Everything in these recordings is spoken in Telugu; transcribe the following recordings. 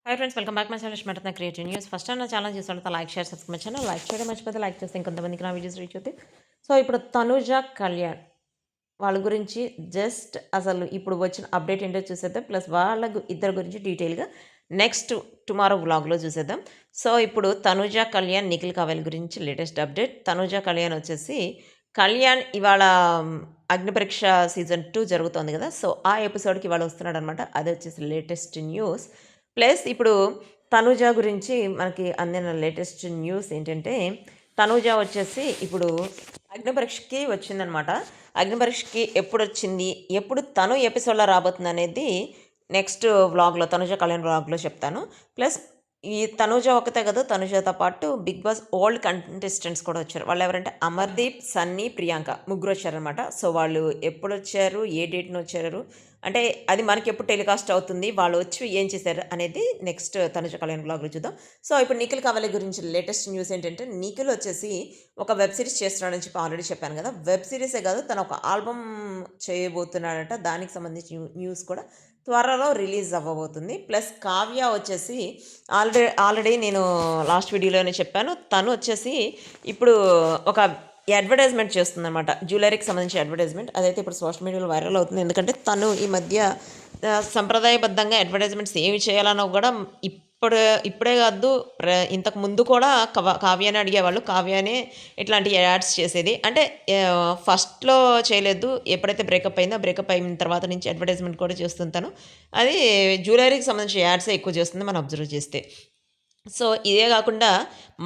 Hi friends, welcome back my channel smart creative news. First నా ఛానల్ చూస్తుంటే like share subscribe my channel. Like చేయడం మర్చిపోతే లైక్ చేస్తే ఇంకొంతమందికి నా వీడియోస్ రీచ్ అవుతాయి. సో ఇప్పుడు తనుజ కళ్యాణ్ వాళ్ళ గురించి జస్ట్ అసలు ఇప్పుడు వచ్చిన అప్డేట్ ఏంటో చూసేద్దాం. ప్లస్ వాళ్ళ ఇద్దరు గురించి డీటెయిల్గా నెక్స్ట్ టుమారో వ్లాగ్లో చూసేద్దాం. సో ఇప్పుడు తనుజ కళ్యాణ్ నిఖిల్ కావేల్ గురించి లేటెస్ట్ అప్డేట్. తనుజ కళ్యాణ్ వచ్చేసి కళ్యాణ్ ఇవాళ అగ్నిపరీక్ష సీజన్ 2 జరుగుతోంది కదా. సో ఆ ఎపిసోడ్కి ఇవాళ వస్తున్నాడు అనమాట. అది వచ్చేసి లేటెస్ట్ న్యూస్. ప్లస్ ఇప్పుడు తనూజ గురించి మనకి అందిన లేటెస్ట్ న్యూస్ ఏంటంటే, తనూజ వచ్చేసి ఇప్పుడు అగ్నిపరీక్షకి వచ్చిందనమాట. అగ్నిపరీక్షకి ఎప్పుడు వచ్చింది, ఎప్పుడు తను ఎపిసోడ్లో రాబోతుంది అనేది నెక్స్ట్ వ్లాగ్లో, తనూజ కళ్యాణ్ వ్లాగ్లో చెప్తాను. ప్లస్ ఈ తనూజ ఒక్కతే కదా, తనూజతో పాటు బిగ్ బాస్ ఓల్డ్ కంటెస్టెంట్స్ కూడా వచ్చారు. వాళ్ళు ఎవరంటే అమర్దీప్, సన్నీ, ప్రియాంక ముగ్గురు వచ్చారనమాట. సో వాళ్ళు ఎప్పుడు వచ్చారు, ఏ డేట్ని వచ్చారు అంటే అది మనకి ఎప్పుడు టెలికాస్ట్ అవుతుంది, వాళ్ళు వచ్చి ఏం చేశారు అనేది నెక్స్ట్ తనుజ కళ్యాణ్ బ్లాగ్లో చూద్దాం. సో ఇప్పుడు నిఖిల్ కావాలి గురించి లేటెస్ట్ న్యూస్ ఏంటంటే, నిఖిల్ వచ్చేసి ఒక వెబ్ సిరీస్ చేస్తున్నాడని చెప్పి ఆల్రెడీ చెప్పాను కదా. వెబ్ సిరీసే కాదు, తను ఒక ఆల్బమ్ చేయబోతున్నాడట. దానికి సంబంధించిన న్యూస్ కూడా త్వరలో రిలీజ్ అవ్వబోతుంది. ప్లస్ కావ్య వచ్చేసి ఆల్రెడీ నేను లాస్ట్ వీడియోలోనే చెప్పాను, తను వచ్చేసి ఇప్పుడు ఒక అడ్వర్టైజ్మెంట్ చేస్తుందన్నమాట. జ్యువెలరీకి సంబంధించిన అడ్వర్టైజ్మెంట్. అదైతే ఇప్పుడు సోషల్ మీడియాలో వైరల్ అవుతుంది. ఎందుకంటే తను ఈ మధ్య సంప్రదాయబద్ధంగా అడ్వర్టైజ్మెంట్స్ ఏమి చేయాలన్నా కూడా ఇప్పుడే కాదు, ఇంతకు ముందు కూడా కావ్యానే అడిగేవాళ్ళు. కావ్యానే ఇట్లాంటి యాడ్స్ చేసేది. అంటే ఫస్ట్లో చేయలేదు, ఎప్పుడైతే బ్రేకప్ అయిందో బ్రేకప్ అయిన తర్వాత నుంచి అడ్వర్టైజ్మెంట్ కూడా చేస్తుంటాను. అది జ్యువెలరీకి సంబంధించిన యాడ్సే ఎక్కువ చేస్తుంది మనం అబ్జర్వ్ చేస్తే. సో ఇదే కాకుండా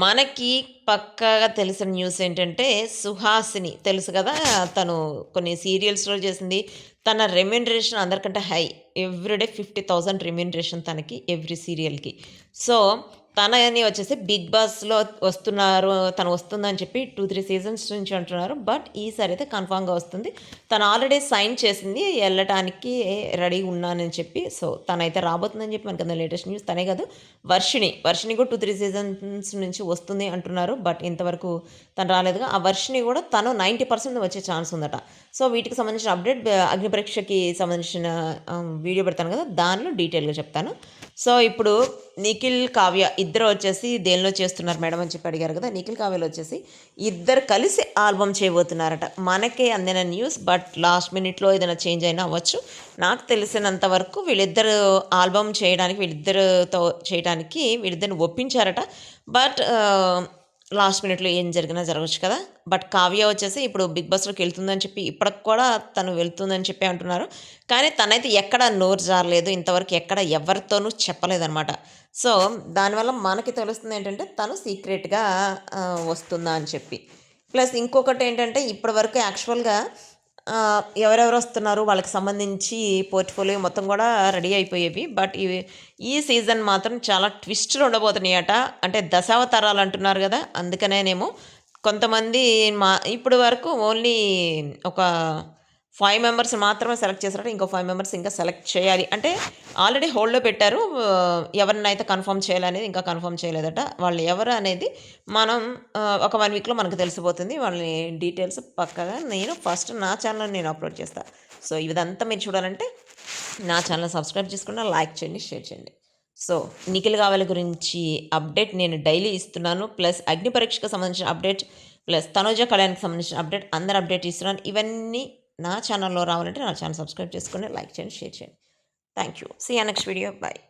మనకి పక్కాగా తెలిసిన న్యూస్ ఏంటంటే, సుహాసిని తెలుసు కదా, తను కొన్ని సీరియల్స్లో చేసింది. తన రెమ్యూనరేషన్ అందరికంటే హై. ఎవ్రీడే 50,000 రెమ్యూనరేషన్ తనకి ఎవ్రీ సీరియల్కి. సో తనని వచ్చేసి బిగ్ బాస్లో వస్తున్నారు, తను వస్తుందని చెప్పి 2-3 సీజన్స్ నుంచి అంటున్నారు. బట్ ఈసారి అయితే కన్ఫామ్గా వస్తుంది. తను ఆల్రెడీ సైన్ చేసింది, వెళ్ళటానికి రెడీ ఉన్నానని చెప్పి. సో తనైతే రాబోతుందని చెప్పి మనకి లేటెస్ట్ న్యూస్. తనే కాదు, వర్షిని కూడా 2-3 సీజన్స్ నుంచి వస్తుంది అంటున్నారు. బట్ ఇంతవరకు తను రాలేదుగా. ఆ వర్షిని కూడా తను 90% వచ్చే ఛాన్స్ ఉందట. సో వీటికి సంబంధించిన అప్డేట్ అగ్నిపరీక్షకి సంబంధించిన వీడియో పెడతాను కదా, దానిలో డీటెయిల్గా చెప్తాను. సో ఇప్పుడు నిఖిల్ కావ్య ఇద్దరు వచ్చేసి దేనిలో చేస్తున్నారు మేడం అని చెప్పి అడిగారు కదా. నిఖిల్ కావ్యలో వచ్చేసి ఇద్దరు కలిసి ఆల్బమ్ చేయబోతున్నారట. మనకే అందిన న్యూస్. బట్ లాస్ట్ మినిట్లో ఏదైనా చేంజ్ అయినా అవ్వచ్చు. నాకు తెలిసినంత వరకు వీళ్ళిద్దరు ఆల్బమ్ చేయడానికి, వీళ్ళిద్దరిని ఒప్పించారట. బట్ లాస్ట్ మినిట్లో ఏం జరిగినా జరగచ్చు కదా. బట్ కావ్య వచ్చేసి ఇప్పుడు బిగ్ బాస్లోకి వెళ్తుందని చెప్పి ఇప్పటికి కూడా తను వెళ్తుందని చెప్పి అంటున్నారు. కానీ తనైతే ఎక్కడ నోరు జారలేదు, ఇంతవరకు ఎక్కడ ఎవరితోనూ చెప్పలేదన్నమాట. సో దానివల్ల మనకి తెలుస్తుంది ఏంటంటే, తను సీక్రెట్గా వస్తుందా అని చెప్పి. ప్లస్ ఇంకొకటి ఏంటంటే, ఇప్పటి వరకు యాక్చువల్గా ఎవరెవరు వస్తున్నారు వాళ్ళకి సంబంధించి పోర్ట్ఫోలియో మొత్తం కూడా రెడీ అయిపోయేవి. బట్ ఈ సీజన్ మాత్రం చాలా ట్విస్టులు ఉండబోతున్నాయట. అంటే దశావతారాలు అంటున్నారు కదా, అందుకనేనేమో కొంతమంది ఇప్పటి వరకు ఓన్లీ ఒక 5 మెంబర్స్ మాత్రమే సెలెక్ట్ చేశారట. ఇంకో 5 మెంబర్స్ ఇంకా సెలెక్ట్ చేయాలి. అంటే ఆల్రెడీ హోల్డ్లో పెట్టారు. ఎవరినైతే కన్ఫర్మ్ చేయాలనేది ఇంకా కన్ఫర్మ్ చేయలేదట. వాళ్ళు ఎవరు అనేది మనం ఒక 1 వీక్లో మనకు తెలిసిపోతుంది. వాళ్ళని డీటెయిల్స్ పక్కగా నేను ఫస్ట్ నా ఛానల్లో నేను అప్లోడ్ చేస్తాను. సో ఇదంతా మీరు చూడాలంటే నా ఛానల్ సబ్స్క్రైబ్ చేసుకున్న, లైక్ చేయండి, షేర్ చేయండి. సో నిఖిల్ కావాలి గురించి అప్డేట్ నేను డైలీ ఇస్తున్నాను. ప్లస్ అగ్ని పరీక్షకు సంబంధించిన అప్డేట్, ప్లస్ తనుజ కళ్యాణ్కి సంబంధించిన అప్డేట్, అందరు అప్డేట్ ఇస్తున్నాను. ఇవన్నీ నా ఛానల్లో రావాలంటే నా ఛానల్ సబ్స్క్రైబ్ చేసుకొని, లైక్ చేయండి, షేర్ చేయండి. Thank you. See you next video. Bye.